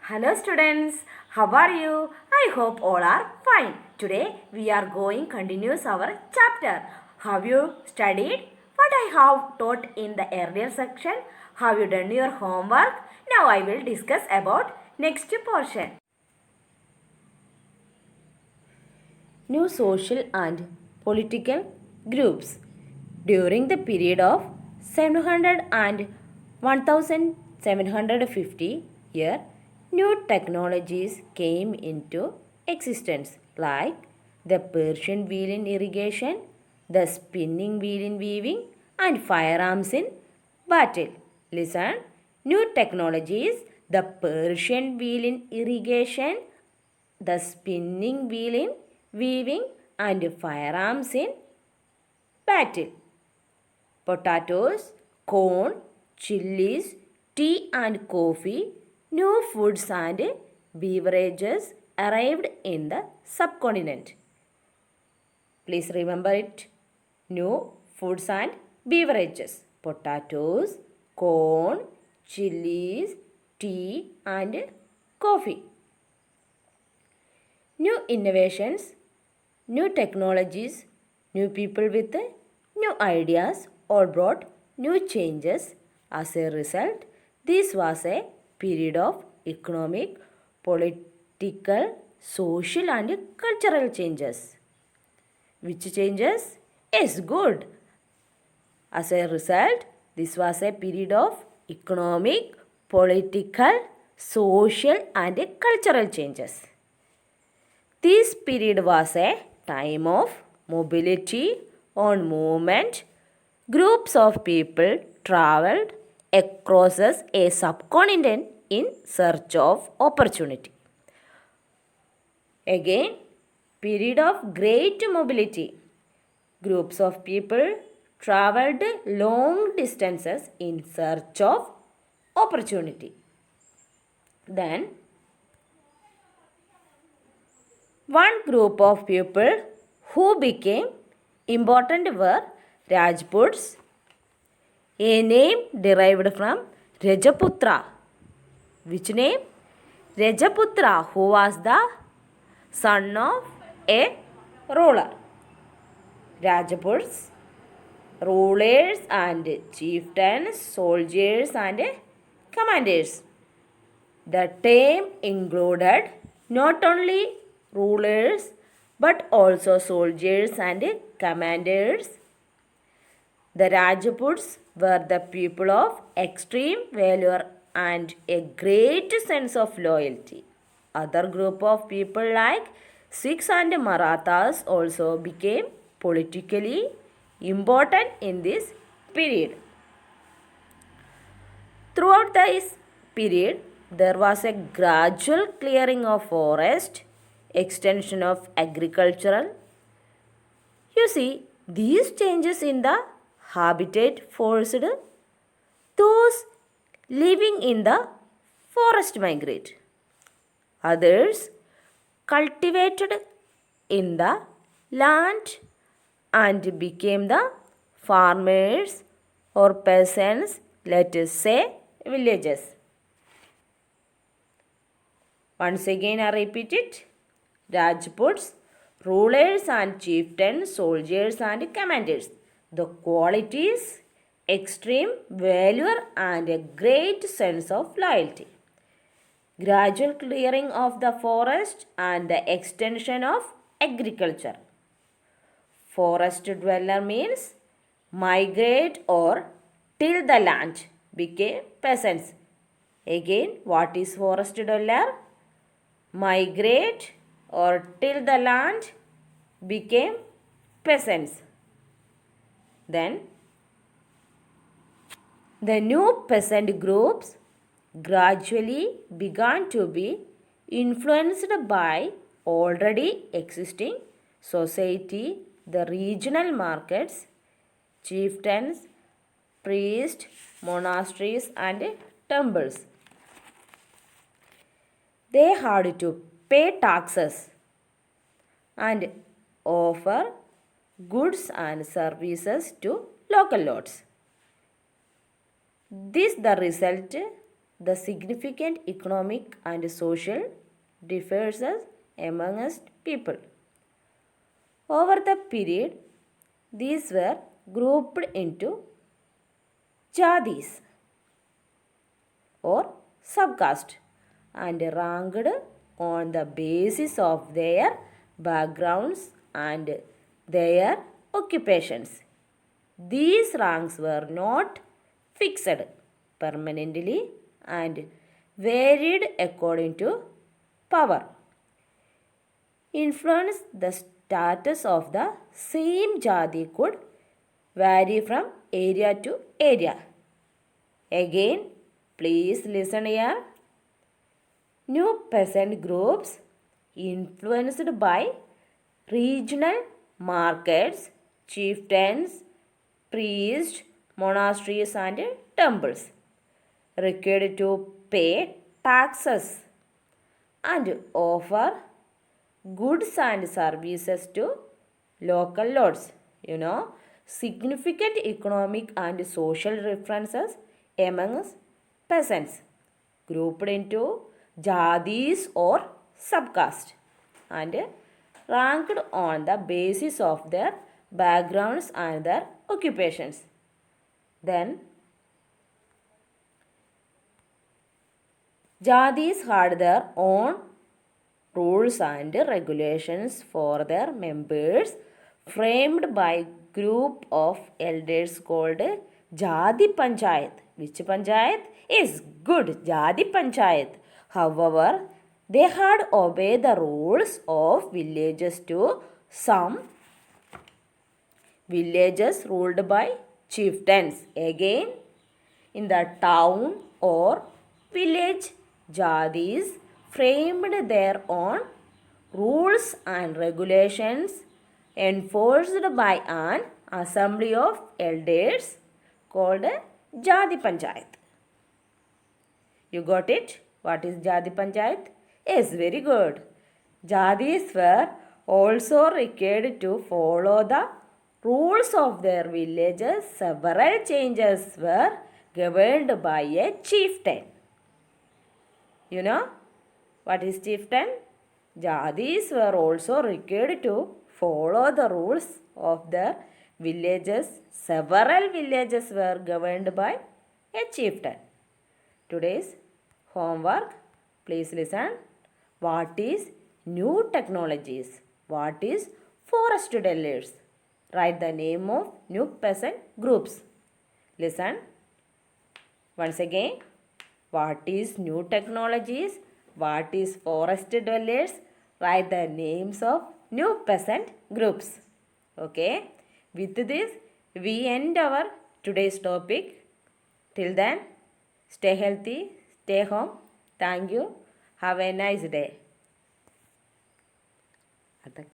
Hello students, how are you? I hope all are fine. Today we are going continues our chapter. Have you studied what I have taught in the earlier section? Have you done your homework? Now I will discuss about next portion. New social and political groups. During the period of 700 and 1750 year, new technologies came into existence like the Persian wheel in irrigation, the spinning wheel in weaving, and firearms in battle. Listen, new technologies, the Persian wheel in irrigation, the spinning wheel in weaving, and firearms in battle. Potatoes, corn, chilies, tea and coffee, new foods and beverages arrived in the subcontinent. Please remember it. New foods and beverages. Potatoes, corn, chilies, tea and coffee. New innovations, new technologies, new people with new ideas all brought new changes. As a result, this was a period of economic, political, social and cultural changes. Which changes? Yes, good. As a result, this was a period of economic, political, social and cultural changes. This period was a time of mobility on movement. Groups of people traveled across a subcontinent in search of opportunity. Again, period of great mobility. Groups of people traveled long distances in search of opportunity. Then, one group of people who became important were Rajputs, a name derived from Rajaputra. Which name? Rajaputra, who was the son of a ruler. Rajputs, rulers and chieftains, soldiers and commanders. The term included not only rulers but also soldiers and commanders. The Rajputs were the people of extreme valor and a great sense of loyalty. Other group of people like Sikhs and Marathas also became politically important in this period. Throughout this period, there was a gradual clearing of forest, extension of agricultural. You see, these changes in the habitat forced those living in the forest migrate. Others cultivated in the land and became the farmers or peasants, let us say villages. Once again I repeat it. Rajputs, rulers and chieftains, soldiers and commanders. The qualities, extreme valor and a great sense of loyalty. Gradual clearing of the forest and the extension of agriculture. Forest dweller means migrate or till the land, became peasants. Again, what is forest dweller? Migrate or till the land, became peasants. Then, the new peasant groups gradually began to be influenced by already existing society, the regional markets, chieftains, priests, monasteries and temples. They had to pay taxes and offer goods and services to local lords. This the result the significant economic and social differences amongst people. Over the period, these were grouped into jadis or subcaste and ranked on the basis of their backgrounds and their occupations. These ranks were not fixed permanently and varied according to power. Influence the status of the same jati could vary from area to area. Again, please listen here. New peasant groups influenced by regional markets, chieftains, priests, monasteries and temples required to pay taxes and offer goods and services to local lords. Significant economic and social differences amongst peasants grouped into jadis or subcaste and ranked on the basis of their backgrounds and their occupations. Then, jadis had their own rules and regulations for their members framed by group of elders called Jadi Panchayat. Which Panchayat? Is good, Jadi Panchayat. However, they had obeyed the rules of villages to some villages ruled by chieftains. Again, in the town or village, jadis framed their own rules and regulations enforced by an assembly of elders called Jadi Panchayat. You got it? What is Jadi Panchayat? Yes, very good. Jadis were also required to follow the rules of their villages. Several changes were governed by a chieftain. You know what is chieftain? Jadis were also required to follow the rules of their villages. Several villages were governed by a chieftain. Today's homework, please listen. What is new technologies? What is forest dwellers? Write the name of new peasant groups. Listen. Once again, what is new technologies? What is forest dwellers? Write the names of new peasant groups. Okay. With this, we end our today's topic. Till then, stay healthy, stay home. Thank you. Have a nice day.